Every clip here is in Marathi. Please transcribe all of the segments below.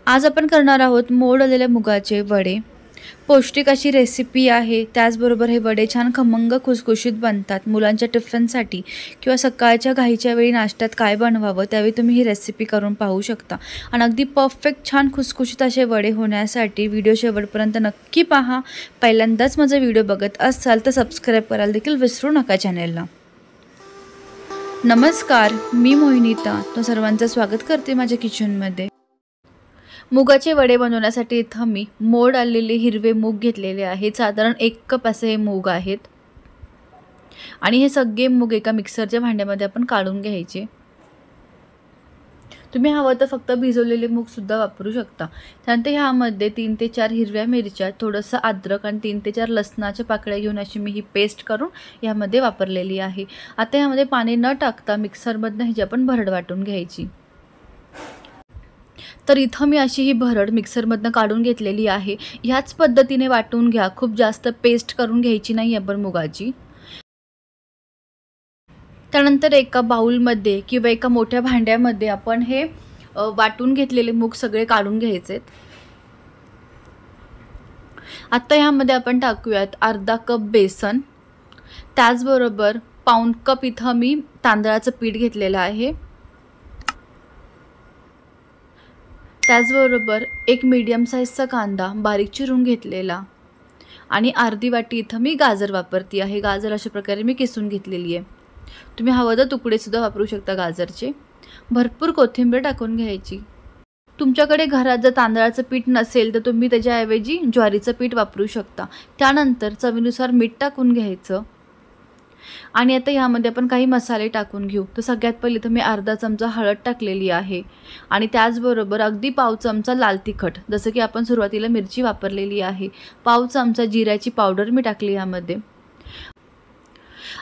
आज आपण करणार आहोत मोड आलेल्या मुगाचे वडे। पौष्टिक अशी रेसिपी आहे। त्याचबरोबर हे वडे छान खमंग खुसखुशीत बनतात। मुलांच्या टिफिनसाठी किंवा सकाळच्या घाईच्या वेळी नाश्त्यात काय बनवावं त्यावेळी तुम्ही ही रेसिपी करून पाहू शकता। आणि अगदी परफेक्ट छान खुसखुशीत असे वडे होण्यासाठी व्हिडिओ शेवटपर्यंत नक्की पहा। पहिल्यांदाच माझा व्हिडिओ बघत असाल तर सबस्क्राइब करायला देखील विसरू नका चॅनलला। नमस्कार, मी मोहिनीता तो सर्वांचं स्वागत करते माझ्या किचनमध्ये। मुगाचे वडे बनवण्यासाठी इथं मी मोड आलेले हिरवे मूग घेतलेले आहेत। साधारण 1 कप असे हे मूग आहेत आणि हे सगळे मूग एका मिक्सरच्या भांड्यामध्ये आपण काढून घ्यायचे। तुम्ही हवं तर फक्त भिजवलेले मूग सुद्धा वापरू शकता। त्यानंतर ह्यामध्ये 3 ते 4 हिरव्या मिरच्या, थोडंसं अद्रक आणि 3 ते 4 लसणाच्या पाकळ्या घेऊन अशी मी ही पेस्ट करून यामध्ये वापरलेली आहे। आता यामध्ये पाणी न टाकता मिक्सरमधून ह्याची आपण भरड वाटून घ्यायची। तर इथं मी अशी ही भरड मिक्सरमधून काढून घेतलेली आहे। ह्याच पद्धतीने वाटून घ्या, खूप जास्त पेस्ट करून घ्यायची नाही आपण मुगाची। त्यानंतर एका बाउलमध्ये किंवा एका मोठ्या भांड्यामध्ये आपण हे वाटून घेतलेले मूग सगळे काढून घ्यायचे। आता ह्यामध्ये आपण टाकूयात अर्धा कप बेसन, त्याचबरोबर पाऊण कप इथं मी तांदळाचं पीठ घेतलेलं आहे। त्याचबरोबर एक मीडियम साइजचा कांदा बारीक चिरून घेतलेला आणि अर्धी वाटी इथं मी गाजर वापरते आहे। गाजर अशा प्रकारे मी किसून घेतलेली आहे। तुम्ही हवं तर तुकडे सुद्धा वापरू शकता गाजरचे। भरपूर कोथिंबीर टाकून घ्यायची। तुमच्याकडे घरात जर तांदळाचं पीठ नसेल तर तुम्ही त्याच्याऐवजी ज्वारीचं पीठ वापरू शकता। त्यानंतर चवीनुसार मीठ टाकून घ्यायचं आणि आता यामध्ये आपण काही मसाले टाकून घेऊ। तर सगळ्यात पहिले तर मी अर्धा चमचा हळद टाकलेली आहे आणि त्याचबरोबर अगदी पाव चमचा लाल तिखट, जसं की आपण सुरुवातीला मिरची वापरलेली आहे। पाव चमचा जिऱ्याची पावडर मी टाकली यामध्ये।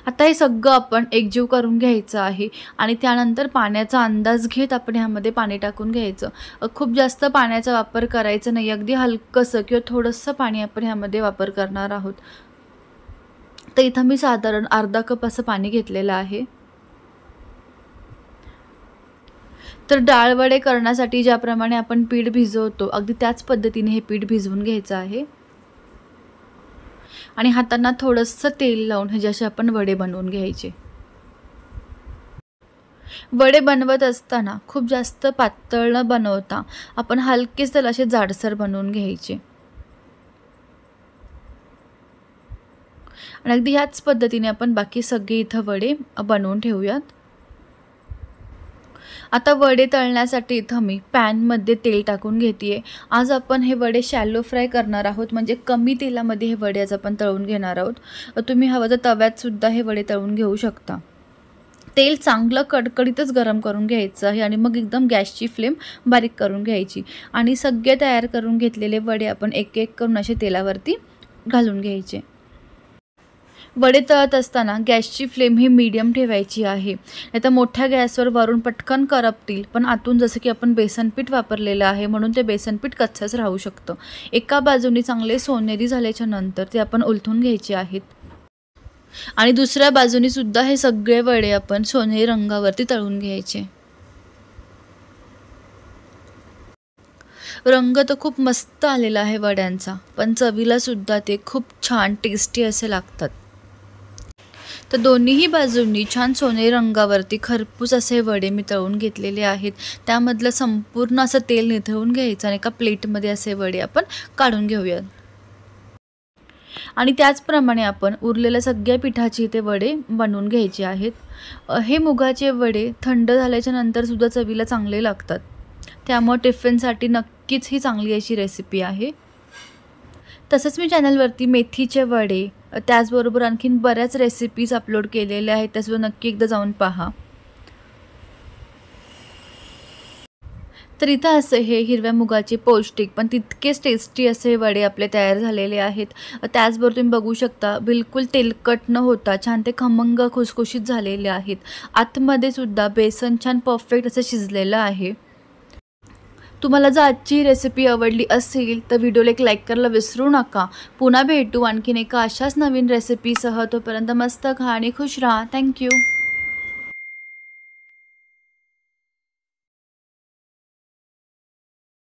आता हे सगळं आपण एकजीव करून घ्यायचं आहे आणि त्यानंतर पाण्याचा अंदाज घेत आपण यामध्ये पाणी टाकून घ्यायचं। खूप जास्त पाण्याचा वापर करायचा नाही, अगदी हलकंसं किंवा थोडंसं पाणी आपण यामध्ये वापर करणार आहोत। तर इथं मी साधारण अर्धा कप असं पाणी घेतलेलं आहे। तर डाळ वडे करण्यासाठी ज्याप्रमाणे आपण पीठ भिजवतो अगदी त्याच पद्धतीने हे पीठ भिजवून घ्यायचं आहे आणि हातांना थोडंसं तेल लावून हे जसे आपण वडे बनवून घ्यायचे। वडे बनवत असताना खूप जास्त पातळ न बनवता आपण हलकेच त्याला असे जाडसर बनवून घ्यायचे आणि अगदी ह्याच पद्धतीने आपण बाकी सगळे इथं वडे बनवून ठेवूयात। आता वडे तळण्यासाठी इथं मी पॅनमध्ये तेल टाकून घेते। आज आपण हे वडे शॅलो फ्राय करणार आहोत, म्हणजे कमी तेलामध्ये हे वडे आज आपण तळून घेणार आहोत। तुम्ही हवं तर तव्यात सुद्धा हे वडे तळून घेऊ शकता। तेल चांगलं कडकडीतच गरम करून घ्यायचं आहे आणि मग एकदम गॅसची फ्लेम बारीक करून घ्यायची आणि सगळे तयार करून घेतलेले वडे आपण एक एक करून असे तेलावरती घालून घ्यायचे। वडे तळत असताना गॅसची फ्लेम ही मीडियम ठेवायची आहे, नाहीतर मोठ्या गॅसवर वरून पटकन करपतील, पण आतून जसं की आपण बेसन पीठ वापरलेलं आहे म्हणून ते बेसन पीठ कच्चंच राहू शकतं। एका बाजूने चांगले सोनेरी झाल्याच्या नंतर ते आपण उलटून घ्यायचे आहेत आणि दुसऱ्या बाजूने सुद्धा हे सगळे वडे आपण सोनेरी रंगावरती तळून घ्यायचे। रंग तर खूप मस्त आलेला आहे वड्यांचा, पण चवीला सुद्धा ते खूप छान टेस्टी असे लागतात। तर दोन्हीही बाजूंनी छान सोनेरी रंगावरती खरपूस असे वडे मी तळून घेतलेले आहेत। त्यामधलं संपूर्ण असं तेल निथळून घ्यायचं आणि एका प्लेटमध्ये असे वडे आपण काढून घेऊयात आणि त्याचप्रमाणे आपण उरलेल्या सगळ्या पिठाची ते वडे बनवून घ्यायचे आहेत। हे मुगाचे वडे थंड झाल्याच्या नंतर सुद्धा चवीला चांगले लागतात, त्यामुळे टिफिनसाठी नक्कीच ही चांगली अशी रेसिपी आहे। तसंच मी चॅनलवरती मेथीचे वडे, त्याचबरोबर आणखीन बऱ्याच रेसिपीज अपलोड केलेल्या आहेत, त्यासुद्धा नक्की एकदा जाऊन पहा। तर इथं असे हे हिरव्या मुगाचे पौष्टिक पण तितकेच टेस्टी असे वडे आपले तयार झालेले आहेत। त्याचबरोबर तुम्ही बघू शकता बिलकुल तेलकट न होता छान ते खमंग खुसखुशीत झालेले आहेत। आतमध्ये सुद्धा बेसन छान परफेक्ट असं शिजलेलं आहे। तुम्हाला जर आजची रेसिपी आवडली असेल तर व्हिडिओला एक लाईक करायला विसरू नका। पुन्हा भेटू आणखीन एका अशाच नवीन रेसिपीसह। तोपर्यंत मस्त खा आणि खुश राहा। थँक्यू।